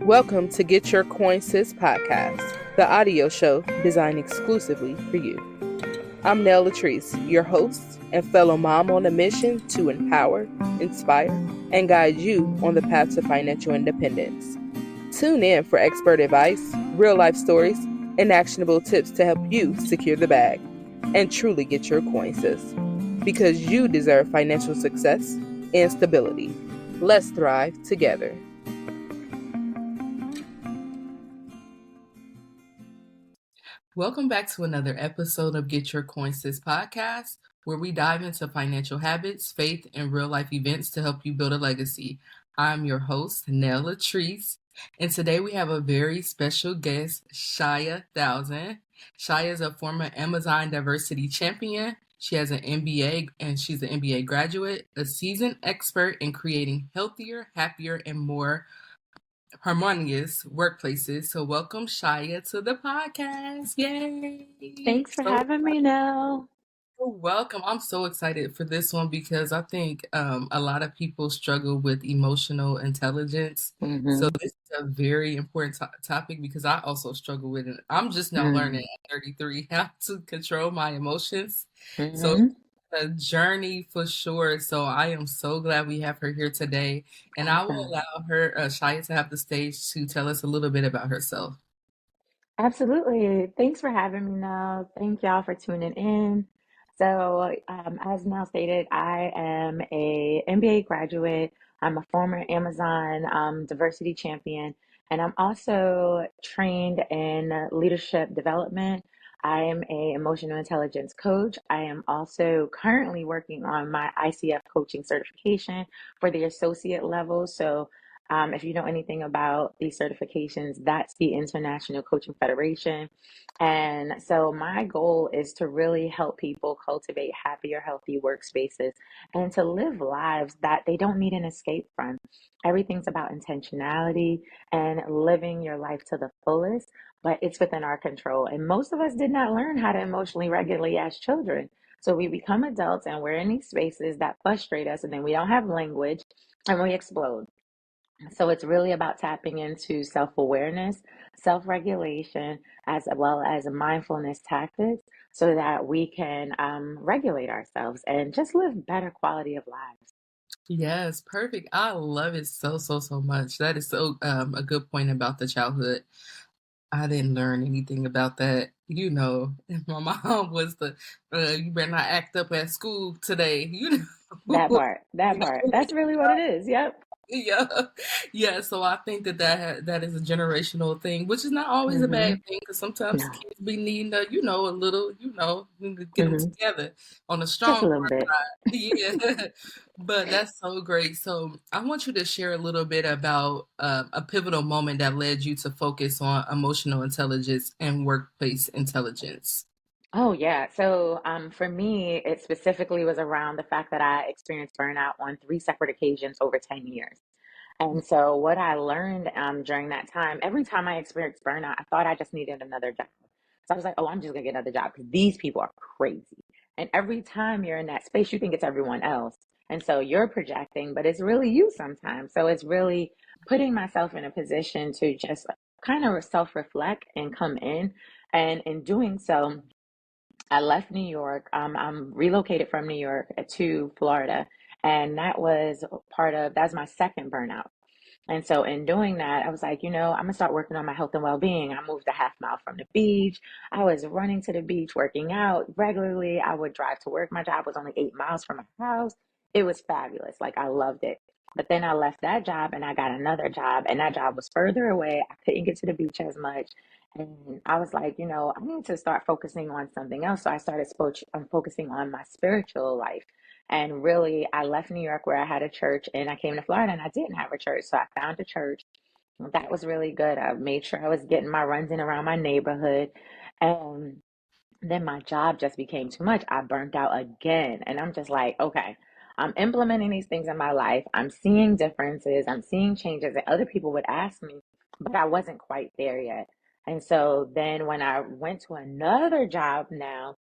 Welcome to Get Your Coin Sis podcast, the audio show designed exclusively for you. I'm Nell Latrice, your host and fellow mom on a mission to empower, inspire, and guide you on the path to financial independence. Tune in for expert advice, real life stories, and actionable tips to help you secure the bag and truly get your coin, sis. Because you deserve financial success and stability. Let's thrive together. Welcome back to another episode of Get Your Coin Sis podcast, where we dive into financial habits, faith, and real life events to help you build a legacy. I'm your host, Nell Latrice, and today we have a very special guest, Cheya Thousand. Cheya is a former Amazon diversity champion. She has an MBA and she's an MBA graduate, a seasoned expert in creating healthier, happier, and more harmonious workplaces. So welcome Cheya to the podcast. Yay. Thanks for having me, Nell. You're welcome. I'm so excited for this one because I think a lot of people struggle with emotional intelligence. So Mm-hmm. this is a very important topic because I also struggle with it. I'm just now learning at 33 how to control my emotions. So Mm-hmm. a journey for sure. So I am so glad we have her here today. And I will Awesome. allow her, Shia, to have the stage to tell us a little bit about herself. Absolutely. Thanks for having me, Nell. Thank y'all for tuning in. So, as Nell stated, I am a MBA graduate. I'm a former Amazon diversity champion, and I'm also trained in leadership development. I am a emotional intelligence coach. I am also currently working on my ICF coaching certification for the associate level. So, if you know anything about these certifications, that's the International Coaching Federation. And so my goal is to really help people cultivate happier, healthy workspaces and to live lives that they don't need an escape from. Everything's about intentionality and living your life to the fullest, but it's within our control. And most of us did not learn how to emotionally regulate as children. So we become adults and we're in these spaces that frustrate us, and then we don't have language and we explode. So it's really about tapping into self-awareness, self-regulation, as well as mindfulness tactics so that we can regulate ourselves and just live better quality of lives. Yes, perfect. I love it so much. That is so a good point about the childhood. I didn't learn anything about that. My mom was you better not act up at school today. That part, that You part. know, That's really what it is. Yep. yeah, yeah. So I think that is a generational thing, which is not always a bad Mm-hmm. thing because sometimes No. kids be needing a little, we can get them Mm-hmm. together on a Just strong a little bit. yeah. But that's so great. So I want you to share a little bit about a pivotal moment that led you to focus on emotional intelligence and workplace intelligence. Oh, yeah. So, for me, it specifically was around the fact that I experienced burnout on three separate occasions over 10 years. And so, what I learned during that time, every time I experienced burnout, I thought I just needed another job. So I was like, oh, I'm just gonna get another job because these people are crazy. And every time you're in that space, you think it's everyone else. And so you're projecting, but it's really you sometimes. So it's really putting myself in a position to just kind of self reflect and come in. And in doing so, I left New York. I'm relocated from New York to Florida. And that's my second burnout. And so in doing that, I was like, I'm gonna start working on my health and well-being. I moved a half mile from the beach. I was running to the beach, working out regularly. I would drive to work. My job was only 8 miles from my house. It was fabulous. Like I loved it. But then I left that job and I got another job, and that job was further away. I couldn't get to the beach as much. And I was like, I need to start focusing on something else. So I started focusing on my spiritual life. And really, I left New York where I had a church and I came to Florida and I didn't have a church. So I found a church. That was really good. I made sure I was getting my runs in around my neighborhood. And then my job just became too much. I burnt out again. And I'm just like, okay, I'm implementing these things in my life. I'm seeing differences. I'm seeing changes. And other people would ask me, but I wasn't quite there yet. And so then when I went to another job now,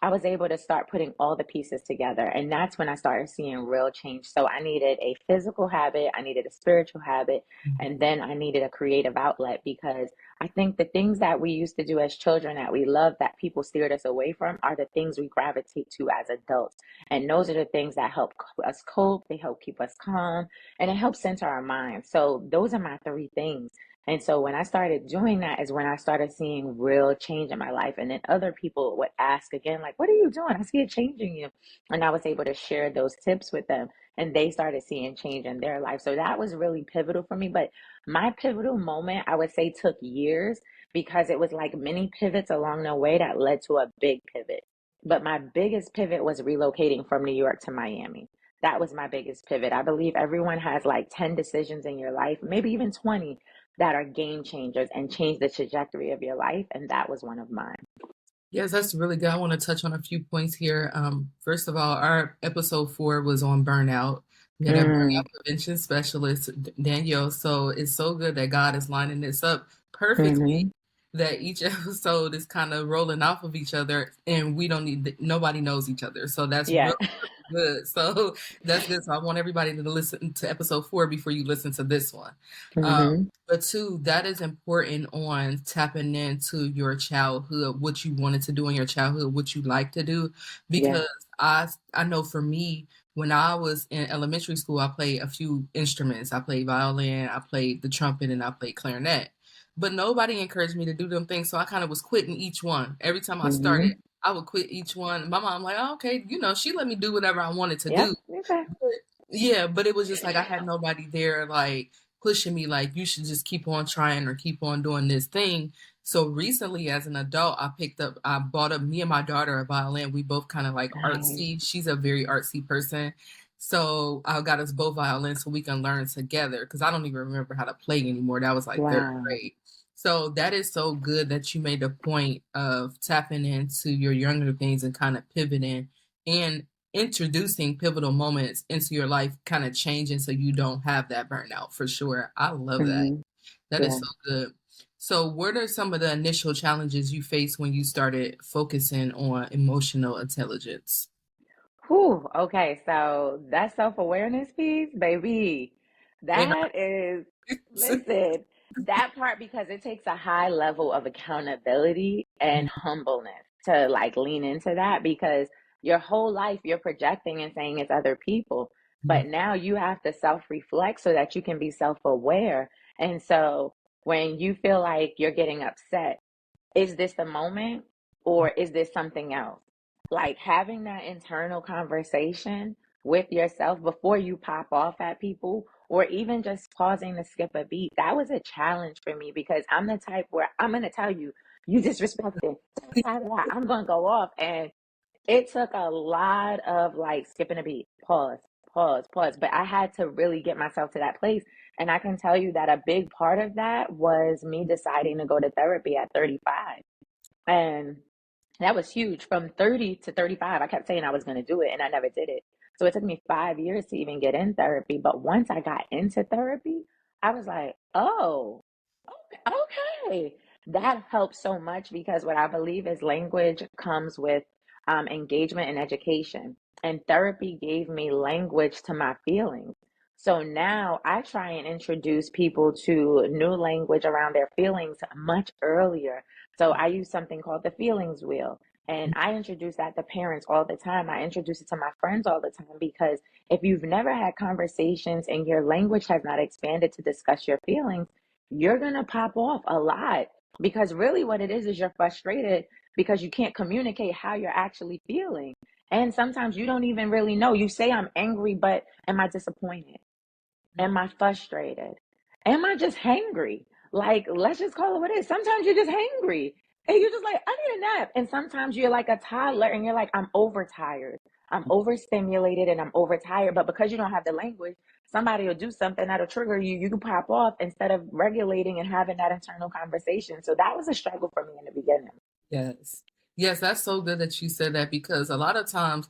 I was able to start putting all the pieces together. And that's when I started seeing real change. So I needed a physical habit, I needed a spiritual habit, and then I needed a creative outlet because I think the things that we used to do as children that we love that people steered us away from are the things we gravitate to as adults. And those are the things that help us cope, they help keep us calm, and it helps center our minds. So those are my three things. And so when I started doing that is when I started seeing real change in my life. And then other people would ask again, like, what are you doing? I see it changing you. And I was able to share those tips with them and they started seeing change in their life. So that was really pivotal for me. But my pivotal moment, I would say, took years because it was like many pivots along the way that led to a big pivot. But my biggest pivot was relocating from New York to Miami. That was my biggest pivot. I believe everyone has like 10 decisions in your life, maybe even 20 that are game changers and change the trajectory of your life. And that was one of mine. Yes, that's really good. I want to touch on a few points here. First of all, our episode 4 was on burnout. We had a Mm, burnout prevention specialist, Danielle. So it's so good that God is lining this up perfectly. hmm. That each episode is kind of rolling off of each other, and we don't need nobody knows each other. So that's Yeah. really good. So that's good. So I want everybody to listen to episode 4 before you listen to this one. Um, Hmm. but two, that is important on tapping into your childhood, what you wanted to do in your childhood, what you like to do. Yeah. Because I know for me, when I was in elementary school, I played a few instruments. I played violin, I played the trumpet, and I played clarinet. But nobody encouraged me to do them things, so I kind of was quitting each one. Every time I started, Hmm. I would quit each one. My mom like, oh, okay, she let me do whatever I wanted to Yep. do. Okay. But yeah, but it was just like I had nobody there like pushing me like you should just keep on trying or keep on doing this thing. So recently as an adult, I bought up me and my daughter a violin. We both kind of like Nice. artsy. She's a very artsy person. So I got us both violins so we can learn together because I don't even remember how to play anymore. That was like third Wow. grade. So that is so good that you made a point of tapping into your younger things and kind of pivoting and introducing pivotal moments into your life, kind of changing so you don't have that burnout for sure. I love that. Hmm. That is Yeah. so good. So, what are some of the initial challenges you faced when you started focusing on emotional intelligence? Whew. Okay. So that self-awareness piece, baby, Ain't that is, I- listen, that part because it takes a high level of accountability and humbleness to like lean into that because your whole life you're projecting and saying it's other people. But now you have to self-reflect so that you can be self-aware. And so when you feel like you're getting upset, is this the moment or is this something else? Like having that internal conversation with yourself before you pop off at people or even just pausing to skip a beat. That was a challenge for me because I'm the type where I'm going to tell you, you disrespected, I'm going to go off. And it took a lot of like skipping a beat, pause, pause, pause. But I had to really get myself to that place. And I can tell you that a big part of that was me deciding to go to therapy at 35. And that was huge. From 30 to 35, I kept saying I was going to do it and I never did it. So it took me 5 years to even get in therapy. But once I got into therapy, I was like, oh, okay. That helps so much because what I believe is language comes with engagement and education. And therapy gave me language to my feelings. So now I try and introduce people to new language around their feelings much earlier. So I use something called the feelings wheel. And I introduce that to parents all the time. I introduce it to my friends all the time because if you've never had conversations and your language has not expanded to discuss your feelings, you're going to pop off a lot because really what it is you're frustrated because you can't communicate how you're actually feeling. And sometimes you don't even really know. You say, I'm angry, but am I disappointed? Am I frustrated? Am I just hangry? Like, let's just call it what it is. Sometimes you're just hangry and you're just like, I need a nap. And sometimes you're like a toddler and you're like, I'm overtired. I'm overstimulated and I'm overtired. But because you don't have the language, somebody will do something that'll trigger you. You can pop off instead of regulating and having that internal conversation. So that was a struggle for me in the beginning. Yes. Yes, that's so good that you said that because a lot of times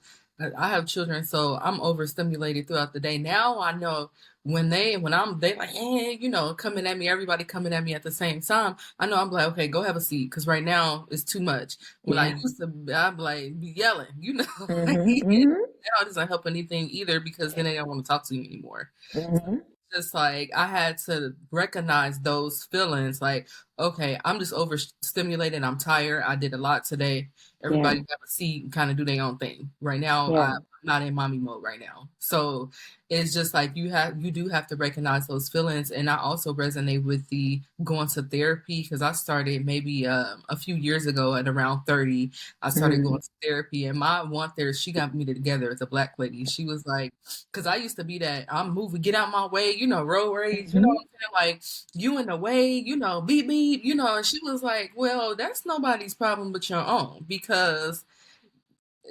I have children, so I'm overstimulated throughout the day. Now I know they like, coming at me, everybody coming at me at the same time. I know I'm like, okay, go have a seat, because right now it's too much. When I Yeah. used to, I'm like be yelling, Mm-hmm. Now it doesn't help anything either, because then they don't want to talk to you anymore. Mm-hmm. Just like I had to recognize those feelings, like, okay, I'm just overstimulated, I'm tired, I did a lot today. Yeah. Everybody have a seat and kind of do their own thing. Right now, Yeah. I'm not in mommy mode right now. So it's just like you do have to recognize those feelings. And I also resonate with the going to therapy, because I started maybe a few years ago at around 30. I started Mm-hmm. going to therapy, and my one therapist, she got me together as a black lady. She was like, because I used to be that I'm moving, get out my way, road rage, Mm-hmm. what I'm saying? Like, you in the way, beep, beep, and she was like, well, that's nobody's problem but your own, because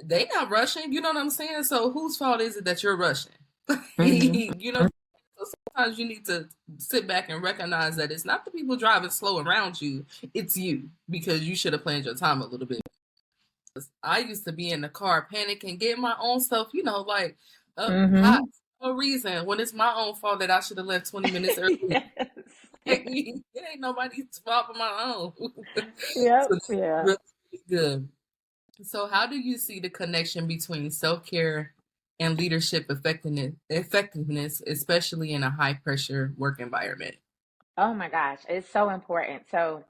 they not rushing, you know what I'm saying? So whose fault is it that you're rushing? Mm-hmm. So sometimes you need to sit back and recognize that it's not the people driving slow around you, it's you, because you should have planned your time a little bit. I used to be in the car panicking, getting my own stuff, like up hot Mm-hmm. for no reason, when it's my own fault that I should have left 20 minutes early. Yes. It ain't nobody's fault but my own. So Yep. that's Yeah. really, really good. So how do you see the connection between self-care and leadership effectiveness, especially in a high pressure work environment? Oh my gosh, it's so important. So,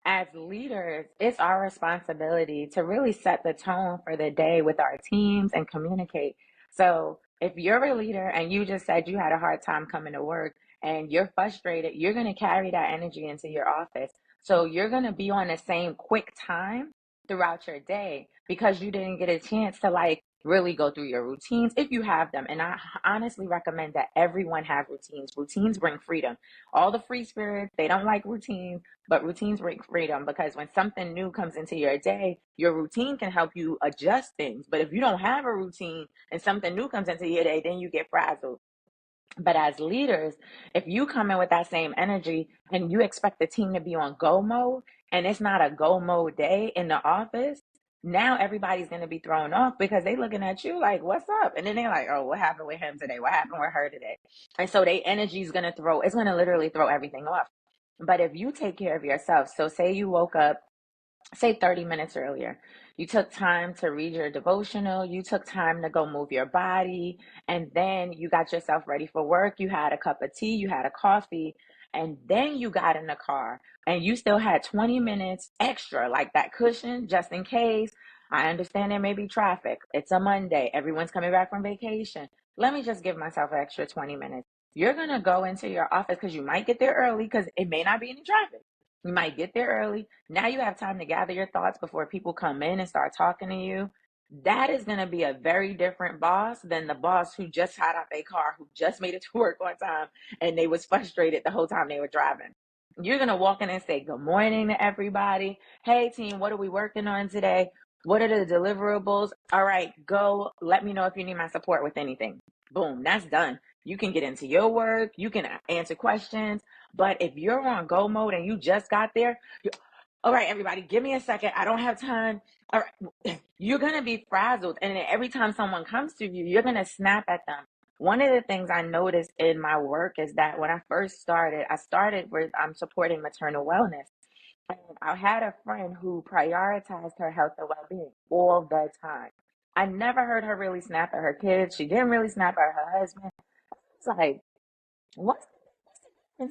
as leaders, it's our responsibility to really set the tone for the day with our teams and communicate. So, if you're a leader and you just said you had a hard time coming to work and you're frustrated, you're going to carry that energy into your office. So, you're going to be on the same quick time throughout your day because you didn't get a chance to like really go through your routines if you have them. And I honestly recommend that everyone have routines. Routines bring freedom. All the free spirits, they don't like routines, but routines bring freedom because when something new comes into your day, your routine can help you adjust things. But if you don't have a routine and something new comes into your day, then you get frazzled. But as leaders, if you come in with that same energy and you expect the team to be on go mode and it's not a go mode day in the office, now everybody's going to be thrown off because they looking at you like, what's up? And then they're like, oh, what happened with him today? What happened with her today? And so their energy is going to it's going to literally throw everything off. But if you take care of yourself, so say you woke up, say 30 minutes earlier. You took time to read your devotional, you took time to go move your body, and then you got yourself ready for work. You had a cup of tea, you had a coffee, and then you got in the car and you still had 20 minutes extra, like that cushion, just in case. I understand there may be traffic. It's a Monday, everyone's coming back from vacation. Let me just give myself an extra 20 minutes. You're going to go into your office because you might get there early because it may not be any traffic. You might get there early. Now you have time to gather your thoughts before people come in and start talking to you. That is going to be a very different boss than the boss who just got out their car, who just made it to work on time, and they was frustrated the whole time they were driving. You're going to walk in and say, good morning to everybody. Hey, team, what are we working on today? What are the deliverables? All right, go. Let me know if you need my support with anything. Boom, that's done. You can get into your work. You can answer questions. But if you're on go mode and you just got there, all right, everybody, give me a second. I don't have time. All right, you're going to be frazzled. And then every time someone comes to you, you're going to snap at them. One of the things I noticed in my work is that when I first started, I started with supporting maternal wellness. And I had a friend who prioritized her health and well being all the time. I never heard her really snap at her kids. She didn't really snap at her husband. It's like, what's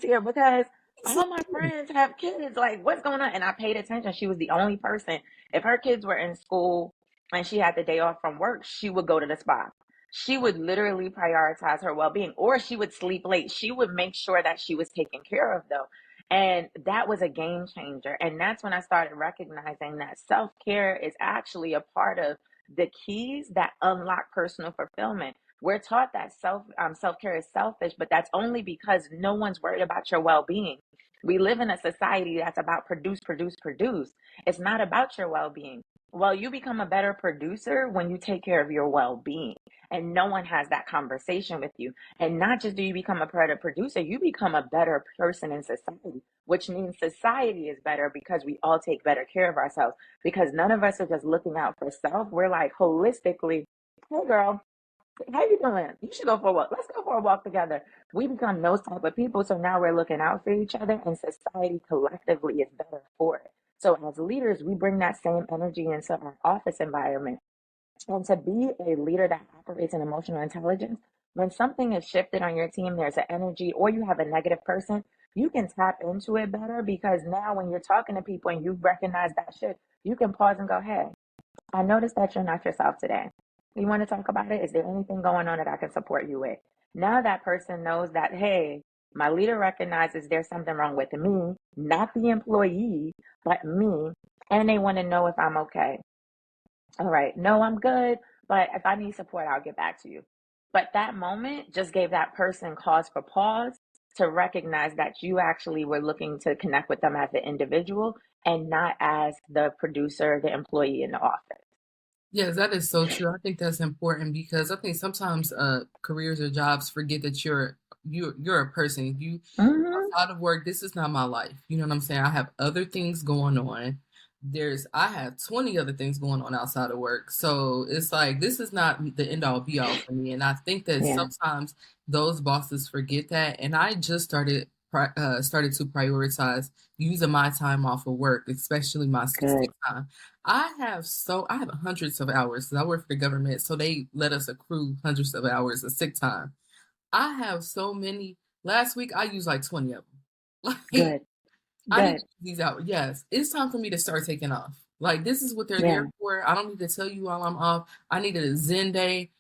here because all my friends have kids. Like, what's going on? And I paid attention. She was the only person. If her kids were in school and she had the day off from work, she would go to the spa. She would literally prioritize her well being, or she would sleep late. She would make sure that she was taken care of, though. And that was a game changer. And that's when I started recognizing that self care is actually a part of the keys that unlock personal fulfillment. We're taught that self care is selfish, but that's only because no one's worried about your well being. We live in a society that's about produce, produce, produce. It's not about your well being. Well, you become a better producer when you take care of your well being, and no one has that conversation with you. And not just do you become a better producer, you become a better person in society, which means society is better because we all take better care of ourselves. Because none of us are just looking out for self. We're like holistically, hey, girl. How you doing? You should go for a walk. Let's go for a walk together. We become those type of people. So now we're looking out for each other, and society collectively is better for it. So as leaders, we bring that same energy into our office environment. And to be a leader that operates in emotional intelligence, when something is shifted on your team, there's an energy, or you have a negative person, you can tap into it better because now when you're talking to people and you recognize that shift, you can pause and go, hey, I noticed that you're not yourself today. You want to talk about it? Is there anything going on that I can support you with? Now that person knows that, hey, my leader recognizes there's something wrong with me, not the employee, but me, and they want to know if I'm okay. All right, no, I'm good, but if I need support, I'll get back to you. But that moment just gave that person cause for pause to recognize that you actually were looking to connect with them as an individual and not as the producer, the employee in the office. Yes, that is so true. I think that's important because I think sometimes careers or jobs forget that you're a person. You Mm-hmm. outside of work, this is not my life. You know what I'm saying? I have other things going on. I have 20 other things going on outside of work. So it's like this is not the end all be all for me. And I think that Yeah, sometimes those bosses forget that. And I just started to prioritize using my time off of work, especially my good, sick time. I have hundreds of hours 'cause I work for the government, so they let us accrue hundreds of hours of sick time. I have so many. Last week I used like 20 of them. Like good, I need good. to use these out. Yes, it's time for me to start taking off. Like this is what they're there Yeah, for. I don't need to tell you while I'm off. I needed a Zen day.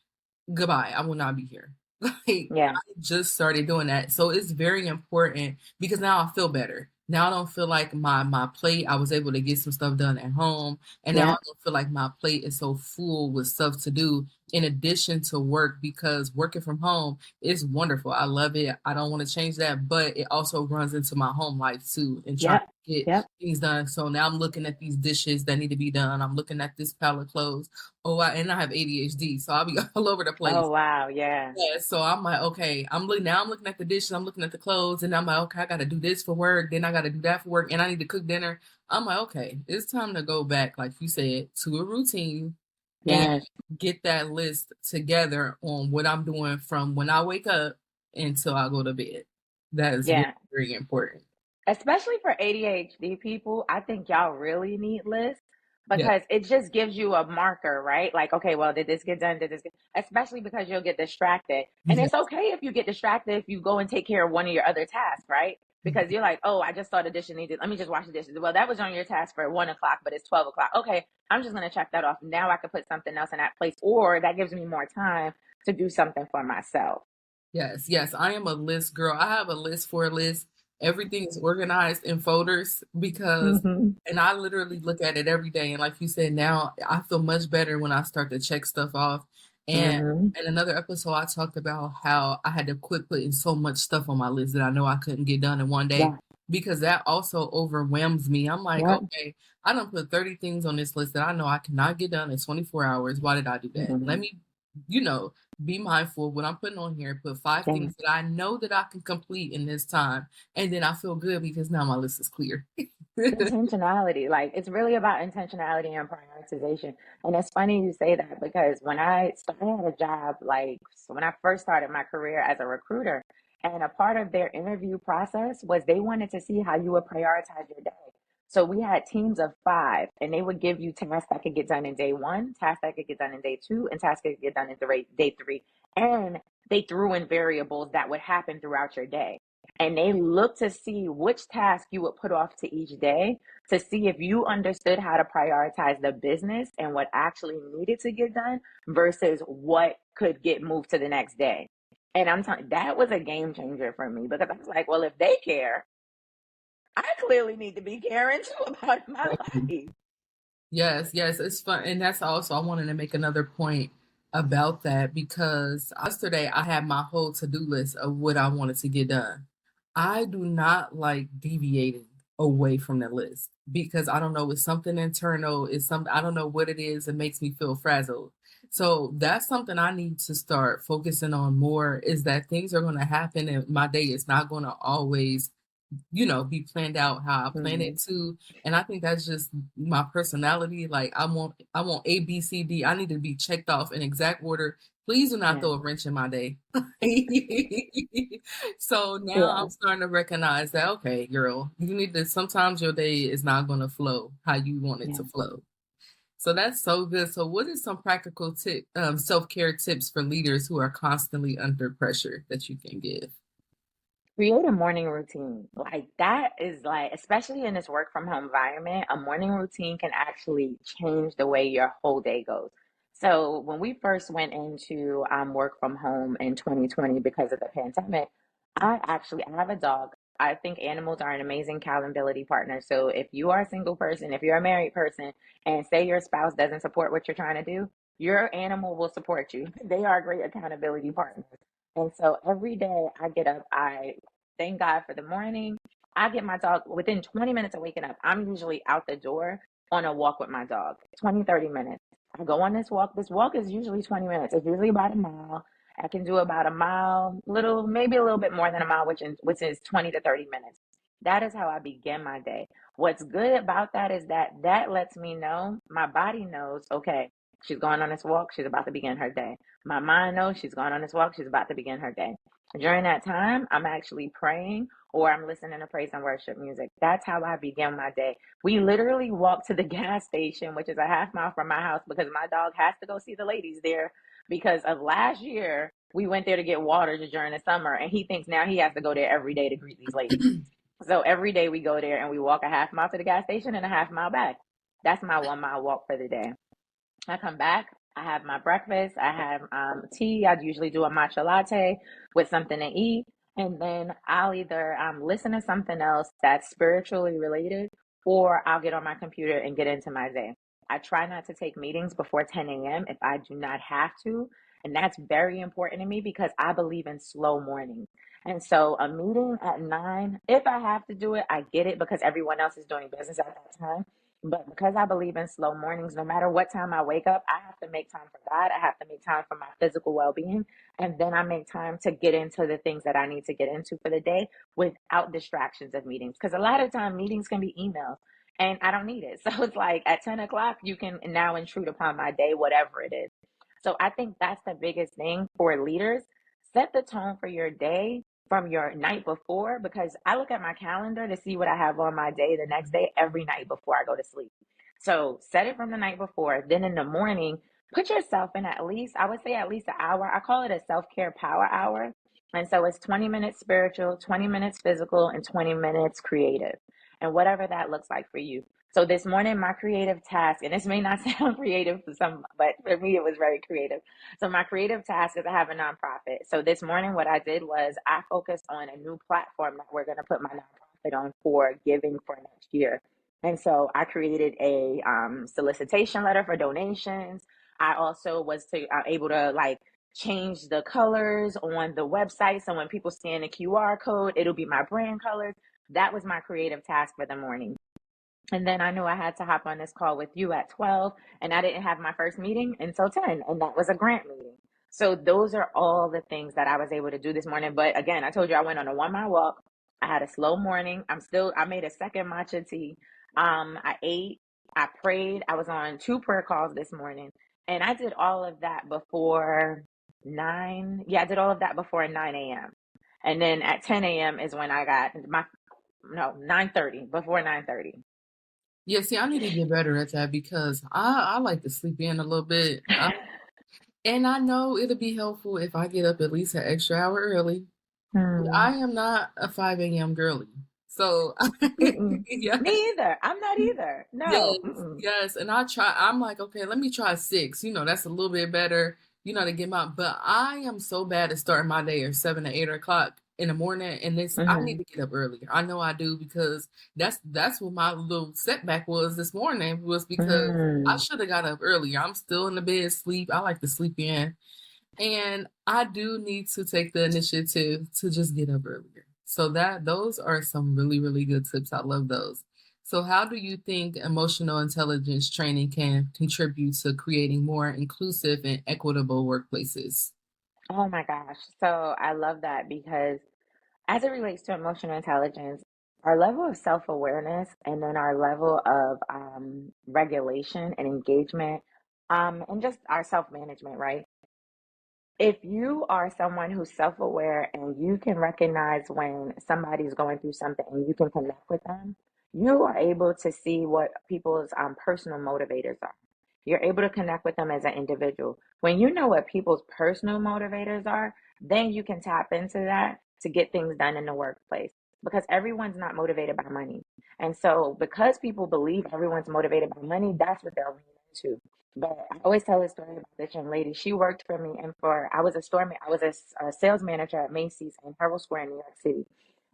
Goodbye. I will not be here. Like yeah, I just started doing that. So it's very important because now I feel better. Now I don't feel like my plate, I was able to get some stuff done at home. And now I yeah, don't feel like my plate is so full with stuff to do in addition to work because working from home is wonderful. I love it. I don't want to change that, but it also runs into my home life too and trying yep, to get yep. things done. So now I'm looking at these dishes that need to be done. I'm looking at this pile of clothes. And I have ADHD, so I'll be all over the place. Oh, wow, yeah, Yeah, so I'm like, okay, I'm looking at the dishes, I'm looking at the clothes, and I'm like, okay, I gotta do this for work, then I gotta do that for work, and I need to cook dinner. I'm like, okay, it's time to go back, like you said, to a routine and yes, get that list together on what I'm doing from when I wake up until I go to bed. That is very, yeah. very important. Especially for ADHD people, I think y'all really need lists Yeah. because it just gives you a marker, right? Like, okay, well, did this get done? Did this get, especially because you'll get distracted. And Yeah. it's okay if you get distracted if you go and take care of one of your other tasks, right? Because you're like, oh, I just saw the dish needed. Let me just wash the dishes. Well, that was on your task for 1 o'clock, but it's 12 o'clock. Okay, I'm just going to check that off. Now I can put something else in that place, or that gives me more time to do something for myself. Yes, yes, I am a list girl. I have a list for a list. Everything is organized in folders because, Hmm. and I literally look at it every day. And like you said, now I feel much better when I start to check stuff off. And Hmm. in another episode, I talked about how I had to quit putting so much stuff on my list that I know I couldn't get done in one day Yeah. because that also overwhelms me. I'm like, Yep. okay, I don't put 30 things on this list that I know I cannot get done in 24 hours. Why did I do that? Let Hmm. me, you know, be mindful of what I'm putting on here. Put five Yeah. things that I know that I can complete in this time, and then I feel good because now my list is clear. Intentionality, like it's really about intentionality and prioritization. And it's funny you say that because when I started a job, like so when I first started my career as a recruiter, and a part of their interview process was they wanted to see how you would prioritize your day. So we had teams of five, and they would give you tasks that could get done in day one, tasks that could get done in day two, and tasks that could get done in day three. And they threw in variables that would happen throughout your day, and they look to see which task you would put off to each day to see if you understood how to prioritize the business and what actually needed to get done versus what could get moved to the next day. And I'm telling that was a game changer for me because I was like, well, if they care, I clearly need to be caring too about my life. Yes, yes, it's fun. And that's also, I wanted to make another point about that because yesterday I had my whole to do list of what I wanted to get done. I do not like deviating away from the list because I don't know, it's something internal, it's something, I don't know what it is, it makes me feel frazzled. So that's something I need to start focusing on more is that things are going to happen and my day is not going to always be planned out how I plan Mhm. it to. And I think that's just my personality. Like I want A, B, C, D. I need to be checked off in exact order. Please do not Yeah. throw a wrench in my day. So now Yeah. I'm starting to recognize that, okay, girl, you need to, sometimes your day is not going to flow how you want it to Yeah. flow. So that's so good. So what is some practical self-care tips for leaders who are constantly under pressure that you can give? Create a morning routine. Like that is like, especially in this work from home environment, a morning routine can actually change the way your whole day goes. So when we first went into work from home in 2020 because of the pandemic, I have a dog. I think animals are an amazing accountability partner. So if you are a single person, if you're a married person, and say your spouse doesn't support what you're trying to do, your animal will support you. They are great accountability partners. And so every day I get up, I thank God for the morning. I get my dog within 20 minutes of waking up. I'm usually out the door on a walk with my dog, 20, 30 minutes. I go on this walk. This walk is usually 20 minutes. It's usually about a mile. I can do about a mile, little, maybe a little bit more than a mile, which is 20 to 30 minutes. That is how I begin my day. What's good about that is that lets me know, my body knows, okay, she's going on this walk. She's about to begin her day. My mind knows she's going on this walk. She's about to begin her day. During that time, I'm actually praying or I'm listening to praise and worship music. That's how I begin my day. We literally walk to the gas station, which is a half mile from my house, because my dog has to go see the ladies there because of last year. We went there to get water during the summer, and he thinks now he has to go there every day to greet these ladies. So every day we go there and we walk a half mile to the gas station and a half mile back. That's my 1 mile walk for the day. I come back, I have my breakfast, I have tea. I usually do a matcha latte with something to eat. And then I'll either listen to something else that's spiritually related, or I'll get on my computer and get into my day. I try not to take meetings before 10 a.m. if I do not have to. And that's very important to me because I believe in slow mornings. And so a meeting at 9, if I have to do it, I get it because everyone else is doing business at that time. But because I believe in slow mornings, no matter what time I wake up, I have to make time for God. I have to make time for my physical well being. And then I make time to get into the things that I need to get into for the day without distractions of meetings. Because a lot of time meetings can be emails and I don't need it. So it's like at 10 o'clock, you can now intrude upon my day, whatever it is. So I think that's the biggest thing for leaders. Set the tone for your day from your night before, because I look at my calendar to see what I have on my day the next day every night before I go to sleep. So set it from the night before. Then in the morning, put yourself in at least, I would say at least an hour. I call it a self care power hour. And so it's 20 minutes spiritual, 20 minutes physical, and 20 minutes creative, and whatever that looks like for you. So this morning, my creative task, and this may not sound creative for some, but for me, it was very creative. So my creative task is I have a nonprofit. So this morning, what I did was I focused on a new platform that we're going to put my nonprofit on for giving for next year. And so I created a solicitation letter for donations. I also was able to like change the colors on the website. So when people scan the QR code, it'll be my brand colors. That was my creative task for the morning. And then I knew I had to hop on this call with you at 12, and I didn't have my first meeting until 10, and that was a grant meeting. So those are all the things that I was able to do this morning. But again, I told you I went on a 1 mile walk. I had a slow morning. I made a second matcha tea. I ate, I prayed. I was on 2 prayer calls this morning, and I did all of that before 9. Yeah, I did all of that before 9 a.m. And then at 10 a.m. is when I got my, no, 9:30, before 9:30. Yeah, see, I need to get better at that because I like to sleep in a little bit. And I know it'll be helpful if I get up at least an extra hour early. Hmm. I am not a 5 a.m. girly. So, Mm-mm. yeah. Me either. I'm not either. Yes, No. Mm-mm. yes. And I'm like, okay, let me try 6. That's a little bit better, to get my, but I am so bad at starting my day at 7 or 8 o'clock in the morning. And I need Mm-hmm. to get up earlier. I know I do because that's what my little setback was this morning, was because I Mm. should have got up earlier. I'm still in the bed sleep. I like to sleep in. And I do need to take the initiative to just get up earlier. So those are some really, really good tips. I love those. So how do you think emotional intelligence training can contribute to creating more inclusive and equitable workplaces? Oh my gosh. So I love that because as it relates to emotional intelligence, our level of self-awareness and then our level of regulation and engagement, and just our self-management, right? If you are someone who's self-aware and you can recognize when somebody's going through something and you can connect with them, you are able to see what people's personal motivators are. You're able to connect with them as an individual. When you know what people's personal motivators are, then you can tap into that to get things done in the workplace, because everyone's not motivated by money. And so because people believe everyone's motivated by money, that's what they'll lean into. But I always tell a story about this young lady. She worked for me, and I was a sales manager at Macy's in Herald Square in New York City.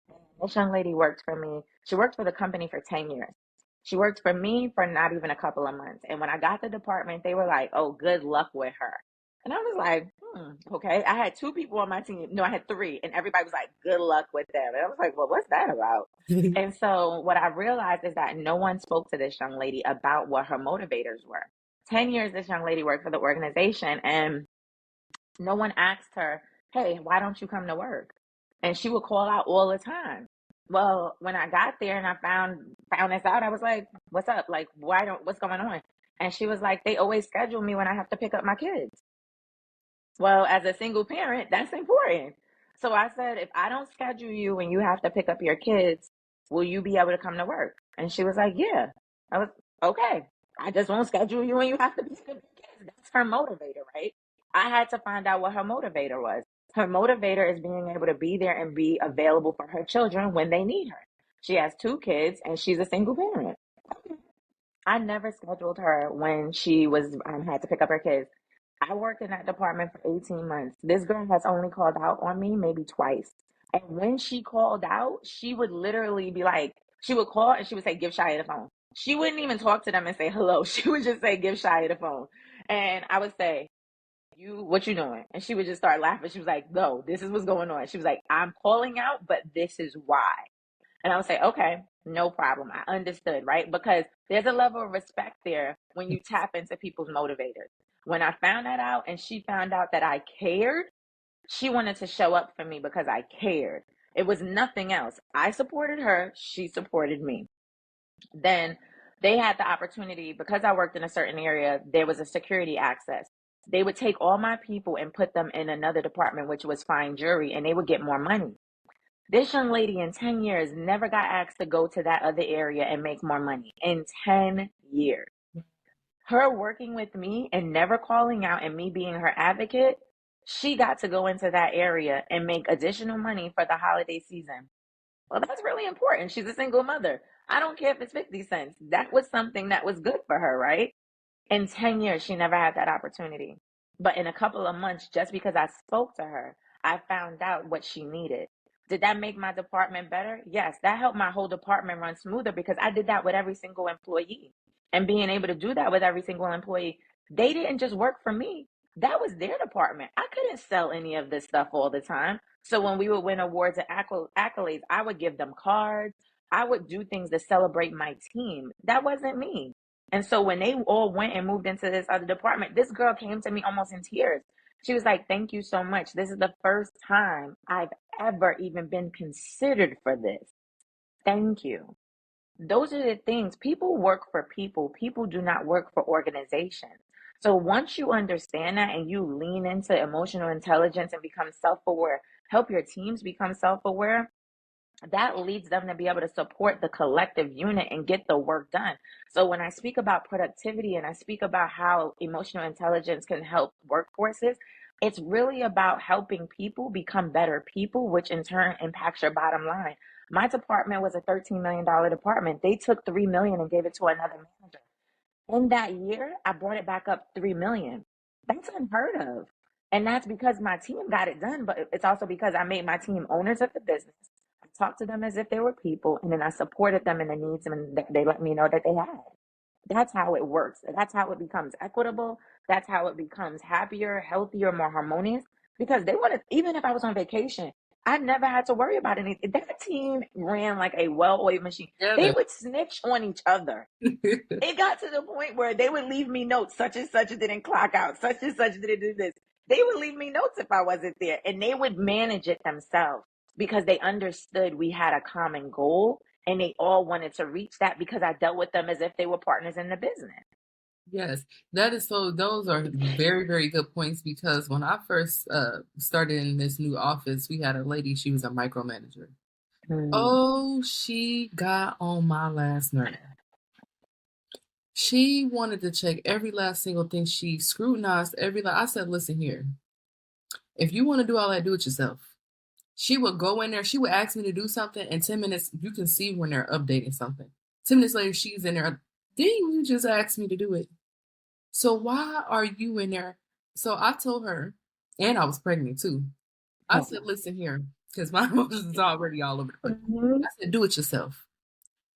And this young lady worked for me. She worked for the company for 10 years. She worked for me for not even a couple of months. And when I got the department, they were like, "Oh, good luck with her." And I was like, okay. I had two people on my team. No, I had three. And everybody was like, "Good luck with them." And I was like, well, what's that about? And so what I realized is that no one spoke to this young lady about what her motivators were. 10 years this young lady worked for the organization, and no one asked her, "Hey, why don't you come to work?" And she would call out all the time. Well, when I got there and I found this out, I was like, "What's up? Like, what's going on?" And she was like, "They always schedule me when I have to pick up my kids." Well, as a single parent, that's important. So I said, "If I don't schedule you when you have to pick up your kids, will you be able to come to work?" And she was like, "Yeah." I was okay. I just won't schedule you when you have to pick up your kids. That's her motivator, right? I had to find out what her motivator was. Her motivator is being able to be there and be available for her children when they need her. She has two kids and she's a single parent. I never scheduled her when she was had to pick up her kids. I worked in that department for 18 months. This girl has only called out on me maybe twice. And when she called out, she would literally be like, she would call and she would say, "Give Shia the phone." She wouldn't even talk to them and say hello. She would just say, "Give Shia the phone." And I would say, what you doing?" And she would just start laughing. She was like, "No, this is what's going on." She was like, "I'm calling out, but this is why." And I would say, "Okay, no problem." I understood, right? Because there's a level of respect there when you tap into people's motivators. When I found that out and she found out that I cared, she wanted to show up for me because I cared. It was nothing else. I supported her, she supported me. Then they had the opportunity, because I worked in a certain area, there was a security access. They would take all my people and put them in another department, which was fine jewelry, and they would get more money. This young lady in 10 years never got asked to go to that other area and make more money in 10 years. Her working with me and never calling out and me being her advocate, she got to go into that area and make additional money for the holiday season. Well, that's really important. She's a single mother. I don't care if it's 50 cents. That was something that was good for her, right? In 10 years, she never had that opportunity. But in a couple of months, just because I spoke to her, I found out what she needed. Did that make my department better? Yes, that helped my whole department run smoother because I did that with every single employee. And being able to do that with every single employee, they didn't just work for me. That was their department. I couldn't sell any of this stuff all the time. So when we would win awards and accolades, I would give them cards. I would do things to celebrate my team. That wasn't me. And so when they all went and moved into this other department, this girl came to me almost in tears. She was like, "Thank you so much. This is the first time I've ever even been considered for this. Thank you." Those are the things. People work for people. People do not work for organizations. So once you understand that and you lean into emotional intelligence and become self-aware, help your teams become self-aware, that leads them to be able to support the collective unit and get the work done. So when I speak about productivity and I speak about how emotional intelligence can help workforces, it's really about helping people become better people, which in turn impacts your bottom line. My department was a $13 million department. They took 3 million and gave it to another manager. In that year, I brought it back up 3 million. That's unheard of. And that's because my team got it done, but it's also because I made my team owners of the business. I talked to them as if they were people, and then I supported them in the needs and that they let me know that they had. That's how it works. That's how it becomes equitable. That's how it becomes happier, healthier, more harmonious. Because they wanted, even if I was on vacation, I never had to worry about anything. That team ran like a well-oiled machine. They Together. would snitch on each other. It got to the point where they would leave me notes, such and such didn't clock out, such and such didn't do this. They would leave me notes if I wasn't there, and they would manage it themselves because they understood we had a common goal And they all wanted to reach that because I dealt with them as if they were partners in the business. Yes, that is so. Those are very, very good points because when I first started in this new office, we had a lady. She was a micromanager. Mm, Oh, she got on my last nerve. She wanted to check every last single thing. She scrutinized every. I said, "Listen here. If you want to do all that, do it yourself." She would go in there. She would ask me to do something, and 10 minutes, you can see when they're updating something. 10 minutes later, she's in there. Didn't you just ask me to do it? So why are you in there? So I told her, and I was pregnant too. I oh, said, listen here, because my emotions is already all over the place. mhm, I said, do it yourself.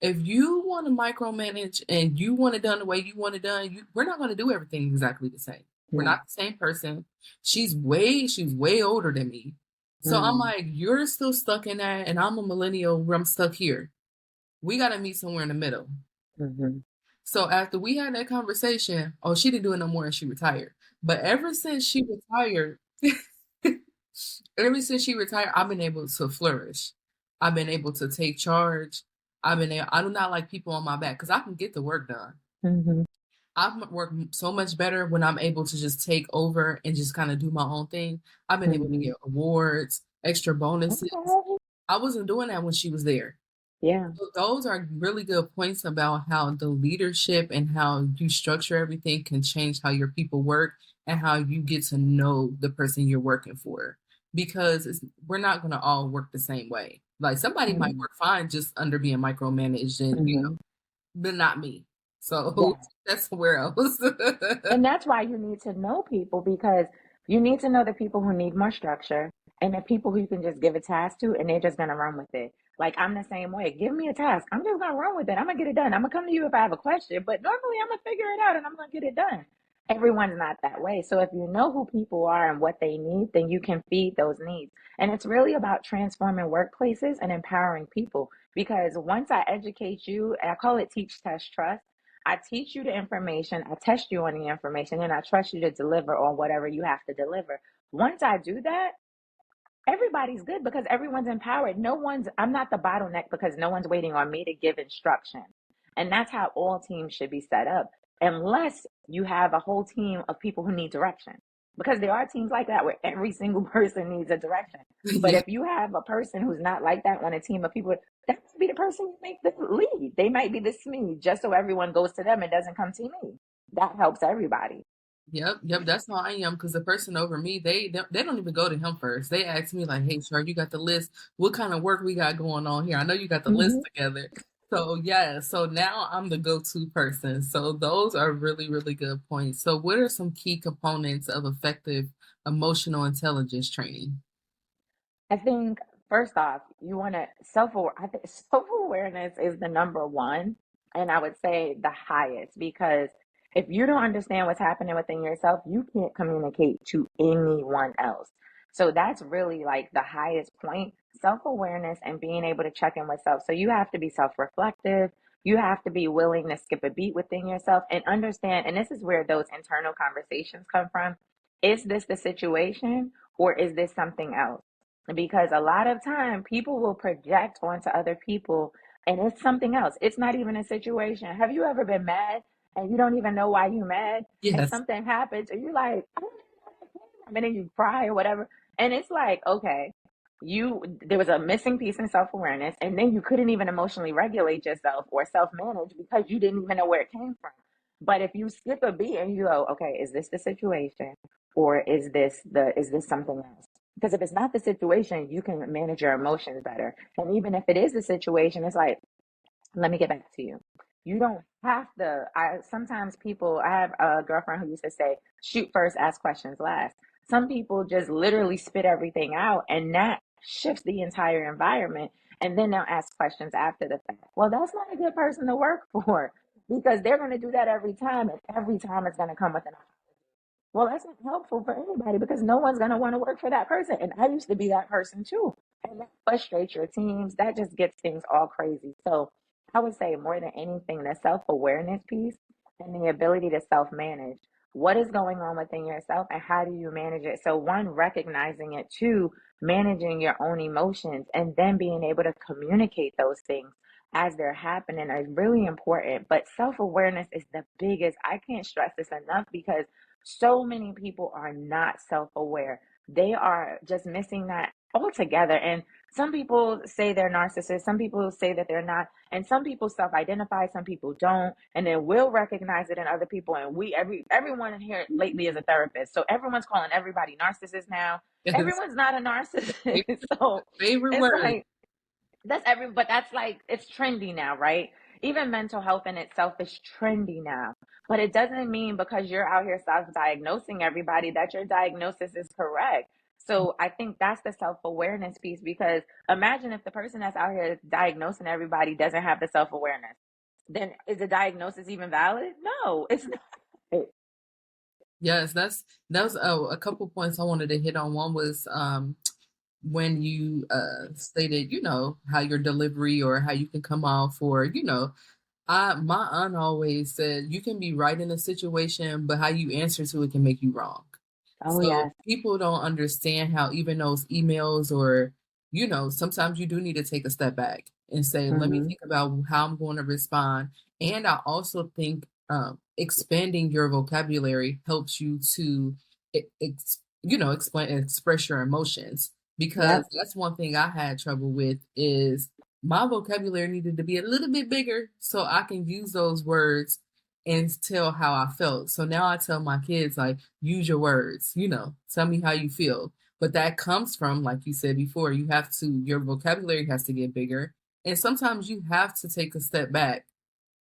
If you want to micromanage and you want it done the way you want it done, we're not going to do everything exactly the same. We're no. not the same person. She's way older than me. So I'm Mm, like, you're still stuck in that, and I'm a millennial where I'm stuck here. We got to meet somewhere in the middle. mhm, So after we had that conversation, oh, she didn't do it no more and she retired. But ever since she retired, I've been able to flourish. I've been able to take charge. I do not like people on my back because I can get the work done. mhm, I've worked so much better when I'm able to just take over and just kind of do my own thing. I've been able to mhm. get awards, extra bonuses. Okay. I wasn't doing that when she was there. Yeah. So those are really good points about how the leadership and how you structure everything can change how your people work and how you get to know the person you're working for. Because we're not going to all work the same way. Like somebody might Mhm, work fine just under being micromanaged, and mhm. but not me. So Yeah. that's somewhere else. And that's why you need to know people, because you need to know the people who need more structure and the people who you can just give a task to and they're just going to run with it. Like I'm the same way. Give me a task. I'm just going to run with it. I'm going to get it done. I'm going to come to you if I have a question, but normally I'm going to figure it out and I'm going to get it done. Everyone's not that way. So if you know who people are and what they need, then you can feed those needs. And it's really about transforming workplaces and empowering people. Because once I educate you, I call it teach, test, trust. I teach you the information, I test you on the information, and I trust you to deliver on whatever you have to deliver. Once I do that, everybody's good because everyone's empowered. I'm not the bottleneck because no one's waiting on me to give instruction. And that's how all teams should be set up, unless you have a whole team of people who need direction. Because there are teams like that where every single person needs a direction. But Yeah. if you have a person who's not like that on a team of people, that might be the person you make the lead. They might be the SME, just so everyone goes to them and doesn't come to me. That helps everybody. Yep, yep, that's how I am. Because the person over me, they don't even go to him first. They ask me like, "Hey, sir, you got the list? What kind of work we got going on here? I know you got the list Mm-hmm. together." So yeah, so now I'm the go-to person. So those are really, really good points. So what are some key components of effective emotional intelligence training? I think first off, you want to I think self-awareness is the number one, and I would say the highest, because if you don't understand what's happening within yourself, you can't communicate to anyone else. So that's really like the highest point, self-awareness and being able to check in with self. So you have to be self-reflective. You have to be willing to skip a beat within yourself and understand, and this is where those internal conversations come from. Is this the situation or is this something else? Because a lot of time people will project onto other people and it's something else. It's not even a situation. Have you ever been mad and you don't even know why you mad and Yes. something happens and you're like, oh, and then you cry or whatever. And it's like, okay, there was a missing piece in self-awareness and then you couldn't even emotionally regulate yourself or self-manage because you didn't even know where it came from. But if you skip a beat and you go, okay, is this the situation or is this something else? Because if it's not the situation, you can manage your emotions better. And even if it is the situation, it's like, let me get back to you. You don't have to. I have a girlfriend who used to say, shoot first, ask questions last. Some people just literally spit everything out and that shifts the entire environment. And then they'll ask questions after the fact. Well, that's not a good person to work for because they're going to do that every time. And every time it's going to come with an, well, that's not helpful for anybody because no one's going to want to work for that person. And I used to be that person too. And that frustrates your teams. That just gets things all crazy. So I would say more than anything, the self-awareness piece and the ability to self-manage. What is going on within yourself and how do you manage it? So one, recognizing it, two, managing your own emotions and then being able to communicate those things. as they're happening is really important. But self-awareness is the biggest. I can't stress this enough because so many people are not self-aware. They are just missing that altogether. And some people say they're narcissists, some people say that they're not, and some people self-identify, some people don't, and then we'll recognize it in other people. And everyone in here lately is a therapist, so everyone's calling everybody narcissist now. Yes. Everyone's not a narcissist. So Favorite it's word. like but that's like it's trendy now, right? Even mental health in itself is trendy now. But it doesn't mean because you're out here self-diagnosing everybody that your diagnosis is correct. So I think that's the self-awareness piece, because imagine if the person that's out here diagnosing everybody doesn't have the self-awareness. Then is the diagnosis even valid? No, it's not. Yes, that was a couple points I wanted to hit on. One was when you stated, how your delivery or how you can come off, or my aunt always said you can be right in a situation, but how you answer to it can make you wrong. Oh So yes. people don't understand how even those emails, or, sometimes you do need to take a step back and say, let me Mm-hmm. think about how I'm going to respond. And I also think expanding your vocabulary helps you to, explain and express your emotions. Because Yep. that's one thing I had trouble with is my vocabulary needed to be a little bit bigger so I can use those words and tell how I felt. So now I tell my kids, like, use your words, tell me how you feel. But that comes from, like you said before, your vocabulary has to get bigger. And sometimes you have to take a step back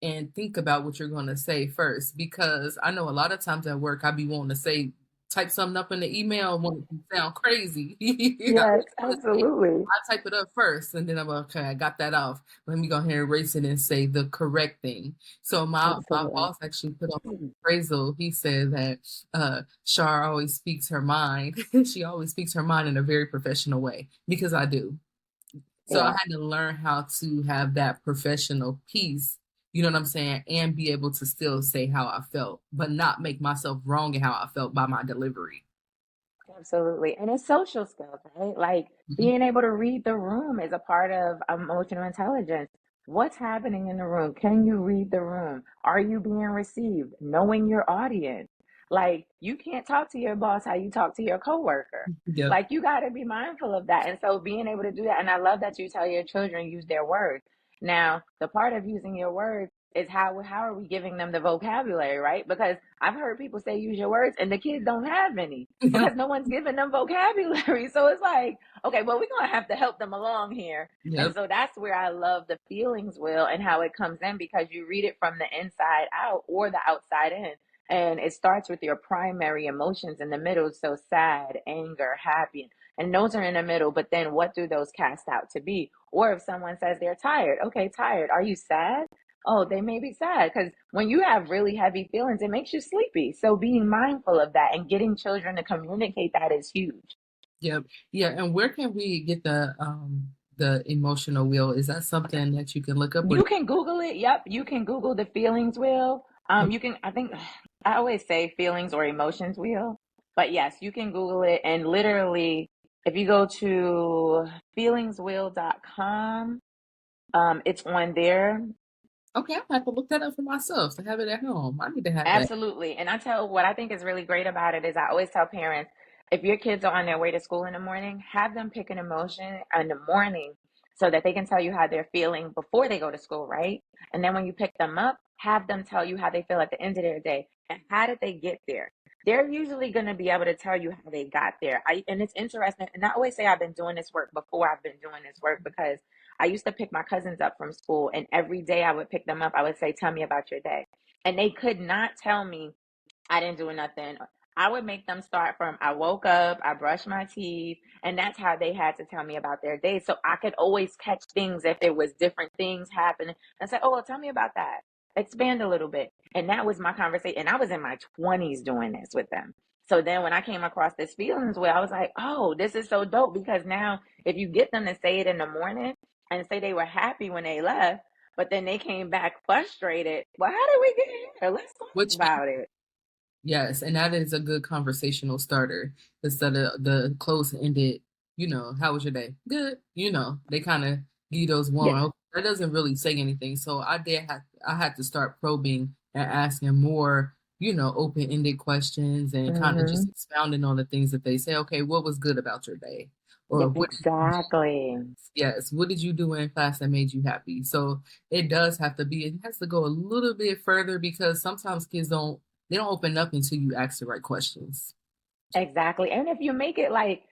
and think about what you're going to say first. Because I know a lot of times at work, I be wanting to say, type something up in the email, want to sound crazy. I Yes, really want to say it. absolutely. I type it up first, and then I'm like, okay. I got that off. Let me go ahead and erase it and say the correct thing. So my Absolutely. boss actually put on appraisal. He said that Shar always speaks her mind. She always speaks her mind in a very professional way, because I do. So I Yeah. had to learn how to have that professional piece, you know what I'm saying, and be able to still say how I felt, but not make myself wrong in how I felt by my delivery. Absolutely. And it's social skills, right? Like Mhm. being able to read the room is a part of emotional intelligence. What's happening in the room? Can you read the room? Are you being received? Knowing your audience. Like you can't talk to your boss how you talk to your coworker. Yep. Like you got to be mindful of that. And so being able to do that, and I love that you tell your children use their words. Now, the part of using your words is how are we giving them the vocabulary, right? Because I've heard people say use your words and the kids don't have any because no one's giving them vocabulary. So it's like, okay, well, we're going to have to help them along here. And Yep. so that's where I love the feelings wheel and how it comes in, because you read it from the inside out or the outside in. And it starts with your primary emotions in the middle. So sad, anger, happy. And those are in the middle. But then what do those cast out to be? Or if someone says they're tired, okay, tired. Are you sad? Oh, they may be sad, because when you have really heavy feelings, it makes you sleepy. So being mindful of that and getting children to communicate that is huge. Yep. Yeah. And where can we get the emotional wheel? Is that something that you can look up, or You can Google it. Yep, you can Google the feelings wheel. You can. I think I always say feelings or emotions wheel, but yes, you can Google it. And literally, if you go to feelingswheel.com, it's on there. okay, I have to look that up for myself to have it at home. I need to have that. Absolutely. And I tell what I think is really great about it is I always tell parents, if your kids are on their way to school in the morning, have them pick an emotion in the morning so that they can tell you how they're feeling before they go to school, right? And then when you pick them up, have them tell you how they feel at the end of their day and how did they get there. They're usually going to be able to tell you how they got there. And it's interesting. And I always say I've been doing this work before I've been doing this work, because I used to pick my cousins up from school, and every day I would pick them up. I would say, tell me about your day, and they could not tell me I didn't do nothing. I would make them start from I woke up, I brushed my teeth, and that's how they had to tell me about their day. So I could always catch things if there was different things happening and say, "Oh, well, tell me about that. Expand a little bit." And that was my conversation. And I was in my 20s doing this with them. So then when I came across this feelings where I was like, "Oh, this is so dope," because now if you get them to say it in the morning and say they were happy when they left, but then they came back frustrated. Well, how did we get here? Let's talk Which about it. Yes, and that is a good conversational starter instead of the close ended, how was your day? Good. They kind of give you those Yeah. warm. that doesn't really say anything. So I had to start probing and asking more, open-ended questions and kind of just Hmm. expounding on the things that they say. Okay, what was good about your day? Yeah, Or what did you do? exactly. Yes, what did you do in class that made you happy? So it has to go a little bit further because sometimes kids they don't open up until you ask the right questions. Exactly. And if you make it like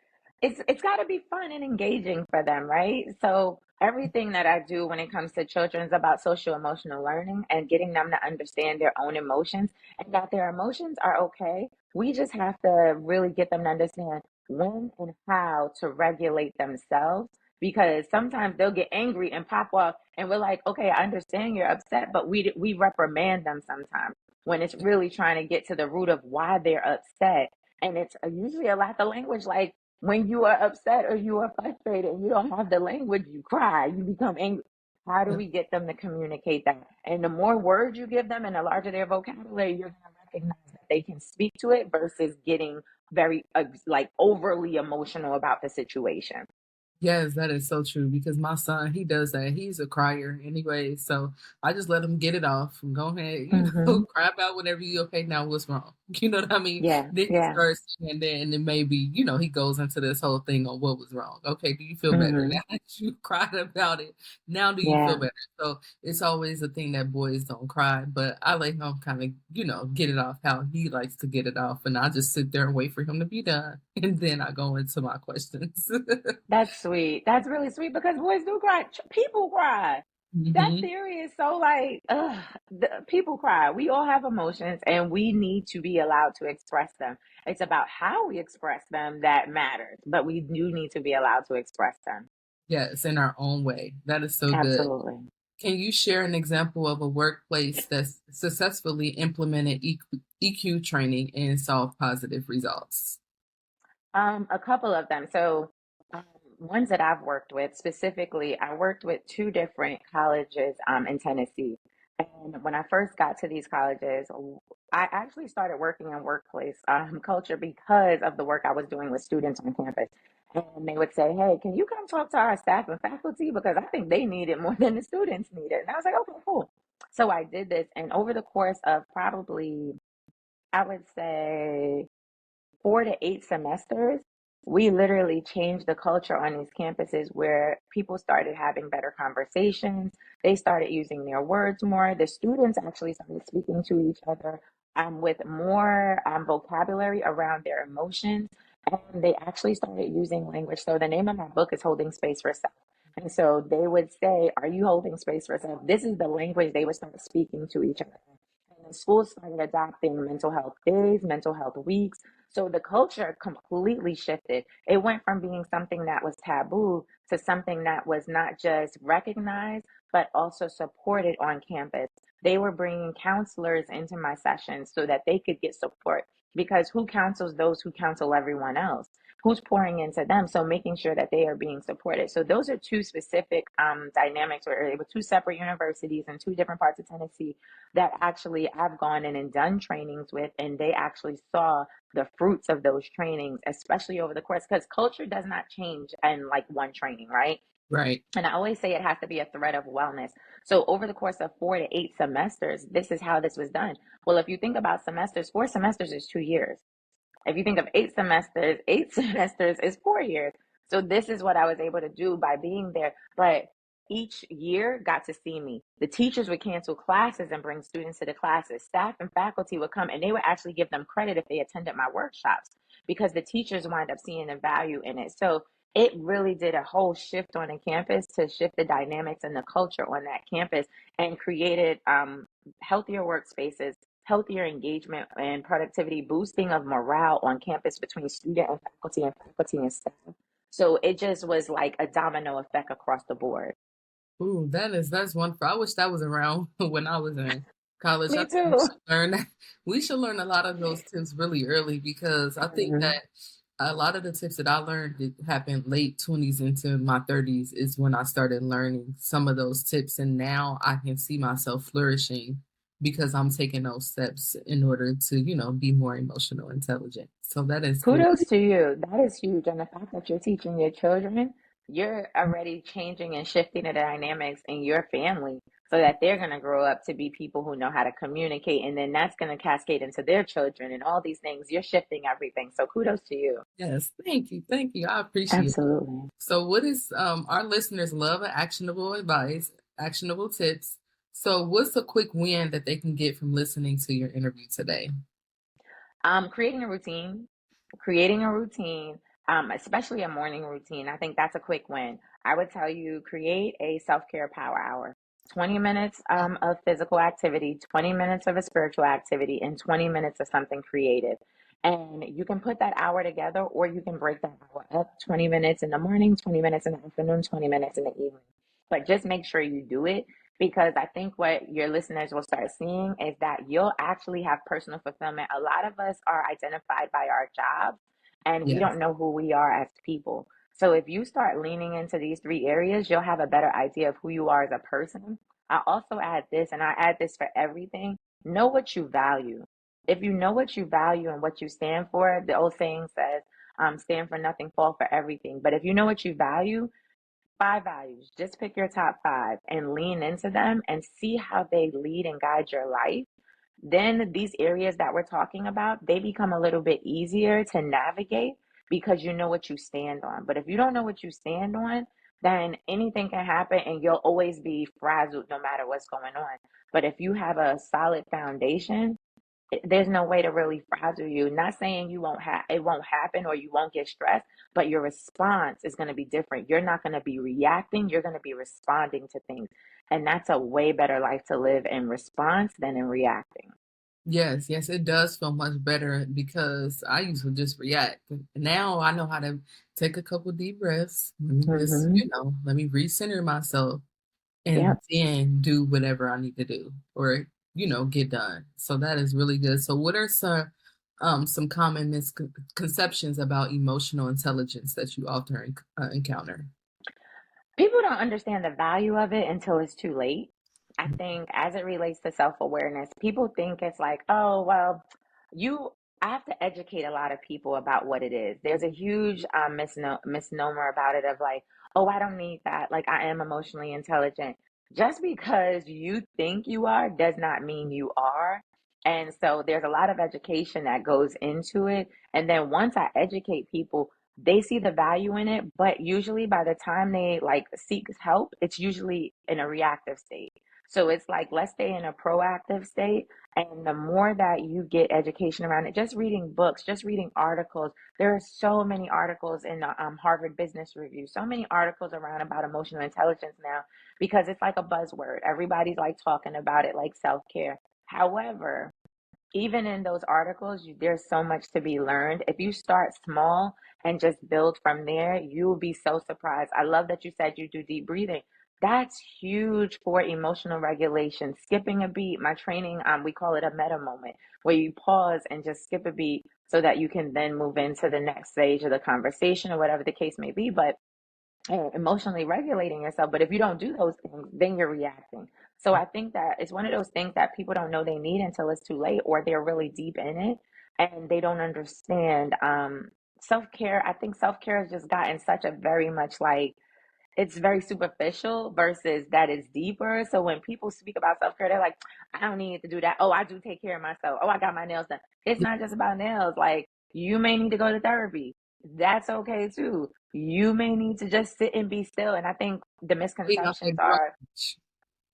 it's got to be fun and engaging for them, right? So everything that I do when it comes to children is about social emotional learning and getting them to understand their own emotions and that their emotions are okay. We just have to really get them to understand when and how to regulate themselves because sometimes they'll get angry and pop off and we're like, "Okay, I understand you're upset," but we reprimand them sometimes when it's really trying to get to the root of why they're upset, and it's usually a lack of language. Like when you are upset or you are frustrated and you don't have the language, you cry, you become angry. How do we get them to communicate that? And the more words you give them and the larger their vocabulary, you're going to recognize that they can speak to it versus getting very like overly emotional about the situation. Yes, that is so true because my son, he does that. He's a crier anyway, so I just let him get it off. Go ahead, Hmm. cry about whatever you okay now. What's wrong? You know what I mean? Yeah, Then he yeah. starts saying that, and then maybe he goes into this whole thing on what was wrong. Okay, do you feel better Hmm. now that you cried about it? Now do you feel Yeah. better? So it's always a thing that boys don't cry, but I let him kind of get it off how he likes to get it off, and I just sit there and wait for him to be done, and then I go into my questions. That's sweet. That's really sweet because boys do cry. People cry. That Hmm. theory is so like, people cry. We all have emotions and we need to be allowed to express them. It's about how we express them that matters, but we do need to be allowed to express them. Yes, in our own way. That is so good. Absolutely. Can you share an example of a workplace that's successfully implemented EQ training and saw positive results? A couple of them. So, um, ones that I've worked with specifically, I worked with two different colleges in Tennessee. And when I first got to these colleges, I actually started working in workplace culture because of the work I was doing with students on campus. And they would say, "Hey, can you come talk to our staff and faculty? Because I think they need it more than the students need it." And I was like, "Okay, cool." So I did this. And over the course of probably, I would say, 4 to 8 semesters, we literally changed the culture on these campuses where people started having better conversations. They started using their words more. The students actually started speaking to each other with more vocabulary around their emotions. And they actually started using language. So the name of my book is Holding Space for Self. And so they would say, "Are you holding space for self?" This is the language they would start speaking to each other. And then schools started adopting mental health days, mental health weeks. So the culture completely shifted. It went from being something that was taboo to something that was not just recognized, but also supported on campus. They were bringing counselors into my sessions so that they could get support because who counsels those who counsel everyone else? Who's pouring into them? So making sure that they are being supported. So those are two specific dynamics where it was two separate universities in two different parts of Tennessee that actually I've gone in and done trainings with, and they actually saw the fruits of those trainings, especially over the course, because culture does not change in like one training, right? Right. And I always say it has to be a thread of wellness. So over the course of 4 to 8 semesters, this is how this was done. Well, if you think about semesters, 4 semesters is 2 years. If you think of 8 semesters, 8 semesters is 4 years. So this is what I was able to do by being there. But each year got to see me. The teachers would cancel classes and bring students to the classes. Staff and faculty would come and they would actually give them credit if they attended my workshops because the teachers wind up seeing the value in it. So it really did a whole shift on the campus to shift the dynamics and the culture on that campus and created healthier workspaces, healthier engagement and productivity, boosting of morale on campus between student and faculty and staff. So it just was like a domino effect across the board. Ooh, that's wonderful. I wish that was around when I was in college. I Me think we too. should learn that. We should learn a lot of those tips really early because I think Hmm. that a lot of the tips that I learned that happened late 20s into my 30s is when I started learning some of those tips. And now I can see myself flourishing because I'm taking those steps in order to, be more emotional intelligent. So that is good. Kudos to you. That is huge. And the fact that you're teaching your children, you're already changing and shifting the dynamics in your family so that they're going to grow up to be people who know how to communicate. And then that's going to cascade into their children and all these things. You're shifting everything. So kudos to you. Yes, thank you, thank you. I appreciate it. Absolutely. So, what is our listeners love actionable advice, actionable tips? So, what's a quick win that they can get from listening to your interview today? Creating a routine, creating a routine, especially a morning routine. I think that's a quick win. I would tell you create a self-care power hour. 20 minutes of physical activity, 20 minutes of a spiritual activity, and 20 minutes of something creative. And you can put that hour together, or you can break that hour up 20 minutes in the morning, 20 minutes in the afternoon, 20 minutes in the evening. But just make sure you do it, because I think what your listeners will start seeing is that you'll actually have personal fulfillment. A lot of us are identified by our jobs, and we Yes, don't know who we are as people. So if you start leaning into these three areas, you'll have a better idea of who you are as a person. I also add this, and I add this for everything: know what you value. If you know what you value and what you stand for, the old saying says, stand for nothing, fall for everything. But if you know what you value, five values. Just pick your top five and lean into them and see how they lead and guide your life. Then these areas that we're talking about, they become a little bit easier to navigate because you know what you stand on. But if you don't know what you stand on, then anything can happen and you'll always be frazzled no matter what's going on. But if you have a solid foundation, there's no way to really frazzle you. Not saying you won't have it won't happen or you won't get stressed, but your response is going to be different. You're not going to be reacting, you're going to be responding to things. And that's a way better life to live in response than in reacting. yes, yes, it does feel much better because I used to just react. Now I know how to take a couple deep breaths. Let me just, Mm-hmm. let me recenter myself and Yep. then do whatever I need to do or, get done. So that is really good. So what are some common misconceptions about emotional intelligence that you often encounter? People don't understand the value of it until it's too late. I think as it relates to self-awareness, people think it's like, oh, well, you, I have to educate a lot of people about what it is. There's a huge misnomer about it of like, oh, I don't need that. Like, I am emotionally intelligent. Just because you think you are does not mean you are. And so there's a lot of education that goes into it. And then once I educate people, they see the value in it, but usually by the time they like seek help, it's usually in a reactive state. So it's like, let's stay in a proactive state. And the more that you get education around it, just reading books, just reading articles, there are so many articles in the Harvard Business Review, so many articles around about emotional intelligence now, because it's like a buzzword. Everybody's like talking about it like self care. However, even in those articles, there's so much to be learned. If you start small and just build from there, you will be so surprised. I love that you said you do deep breathing. That's huge for emotional regulation. Skipping a beat, my training, we call it a meta moment, where you pause and just skip a beat so that you can then move into the next stage of the conversation or whatever the case may be. But emotionally regulating yourself. But if you don't do those things, then you're reacting. So I think that it's one of those things that people don't know they need until it's too late, or they're really deep in it and they don't understand. Self care, I think self care has just gotten such a very much like, it's very superficial versus that is deeper. So when people speak about self care, they're like, I don't need to do that. Oh, I do take care of myself. Oh, I got my nails done. It's not just about nails. Like, you may need to go to therapy. That's okay too. You may need to just sit and be still. And I think the Clean up misconceptions that are, garbage.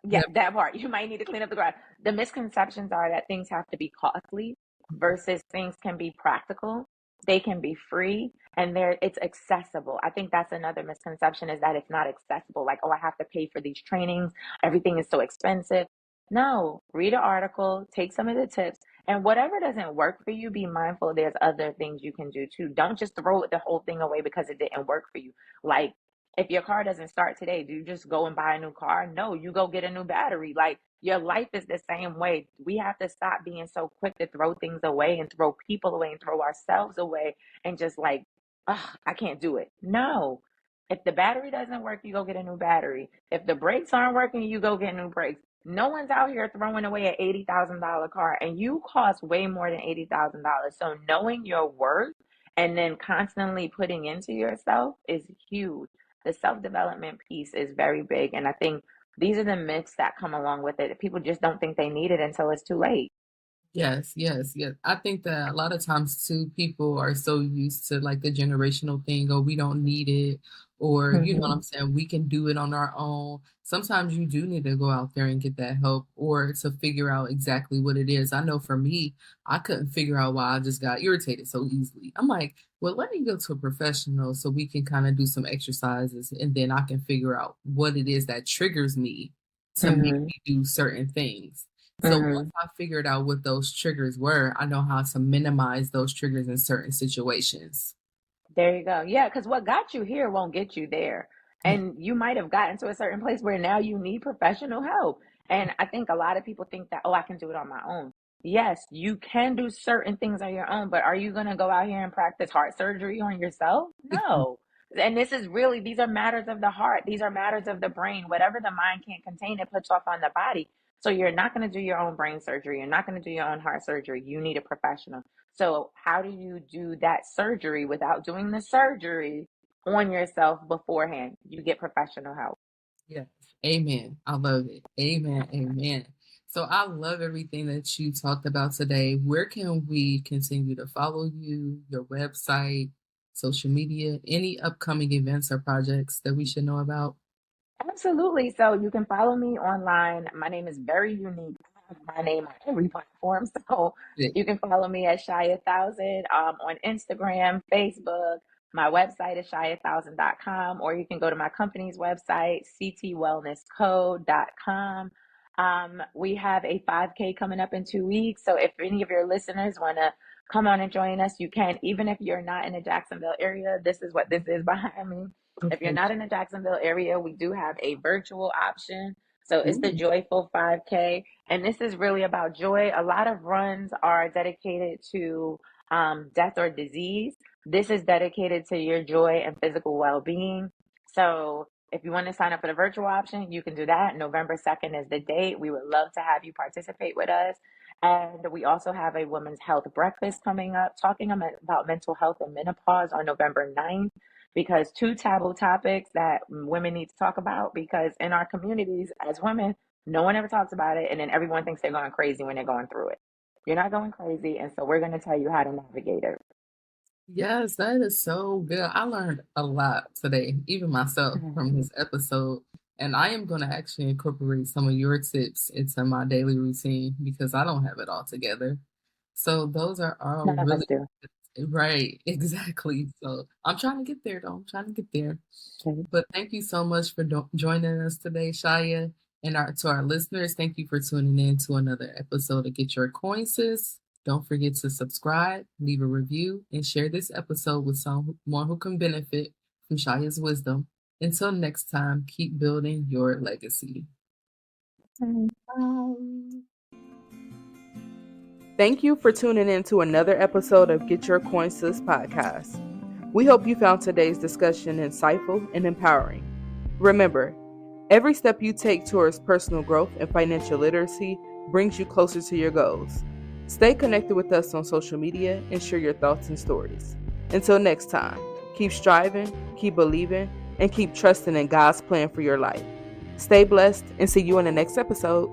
yeah, Yep. that part. You might need to clean up the garage. The misconceptions are that things have to be costly versus things can be practical. They can be free and it's accessible. I think that's another misconception, is that it's not accessible. Like, oh, I have to pay for these trainings. Everything is so expensive. No, read an article, take some of the tips, and whatever doesn't work for you, be mindful there's other things you can do too. Don't just throw the whole thing away because it didn't work for you. Like, if your car doesn't start today, do you just go and buy a new car? No, you go get a new battery. Like, your life is the same way. We have to stop being so quick to throw things away and throw people away and throw ourselves away and just like, oh, I can't do it. No. If the battery doesn't work, you go get a new battery. If the brakes aren't working, you go get new brakes. No one's out here throwing away an $80,000 car, and you cost way more than $80,000. So knowing your worth and then constantly putting into yourself is huge. the self-development piece is very big. And I think these are the myths that come along with it. People just don't think they need it until it's too late. Yes, yes, yes. I think that a lot of times too, people are so used to like the generational thing, or we don't need it, or you know what Hmm. I'm saying, we can do it on our own. Sometimes you do need to go out there and get that help or to figure out exactly what it is. I know for me, I couldn't figure out why I just got irritated so easily. I'm like, well, let me go to a professional so we can kind of do some exercises and then I can figure out what it is that triggers me to make Hmm. me do certain things. So once Hmm. I figured out what those triggers were, I know how to minimize those triggers in certain situations. There you go. Yeah, because what got you here won't get you there. Yeah. And you might have gotten to a certain place where now you need professional help. And I think a lot of people think that, oh, I can do it on my own. Yes, you can do certain things on your own, but are you going to go out here and practice heart surgery on yourself? No. And this is really, these are matters of the heart. These are matters of the brain. Whatever the mind can't contain, it puts off on the body. So you're not going to do your own brain surgery. You're not going to do your own heart surgery. You need a professional. So, how do you do that surgery without doing the surgery on yourself beforehand? You get professional help. Yes. Amen. I love it. Amen. Amen. So I love everything that you talked about today. Where can we continue to follow you, your website, social media, any upcoming events or projects that we should know about? Absolutely. So you can follow me online. My name is very unique. I have my name on every platform. So Yeah. you can follow me at Cheya Thousand on Instagram, Facebook. My website is cheya1000.com, or you can go to my company's website, ctwellnessco.com. We have a 5K coming up in 2 weeks. So if any of your listeners want to come on and join us, you can. Even if you're not in the Jacksonville area, this is what this is behind me. If you're Okay. not in the Jacksonville area, we do have a virtual option. So it's the Ooh, Joyful 5K. And this is really about joy. A lot of runs are dedicated to death or disease. This is dedicated to your joy and physical well being. So if you want to sign up for the virtual option, you can do that. November 2nd is the date. We would love to have you participate with us. And we also have a women's health breakfast coming up, talking about mental health and menopause on November 9th, because two taboo topics that women need to talk about, because in our communities as women, no one ever talks about it, and then everyone thinks they're going crazy when they're going through it. You're not going crazy, and so we're going to tell you how to navigate it. yes, that is so good. I learned a lot today, even myself, from Mhm. this episode. And I am going to actually incorporate some of your tips into my daily routine because I don't have it all together. So those are all None of us really do. right, exactly. So I'm trying to get there, though. I'm trying to get there. Okay. But thank you so much for joining us today, Shaya. And to our listeners, thank you for tuning in to another episode of Get Your Coin, Sis. Don't forget to subscribe, leave a review, and share this episode with someone who can benefit from Shaya's wisdom. Until next time, keep building your legacy. Bye. Bye. Thank you for tuning in to another episode of Get Your Coin Sis podcast. We hope you found today's discussion insightful and empowering. Remember, every step you take towards personal growth and financial literacy brings you closer to your goals. Stay connected with us on social media and share your thoughts and stories. Until next time, keep striving, keep believing, and keep trusting in God's plan for your life. Stay blessed and see you in the next episode.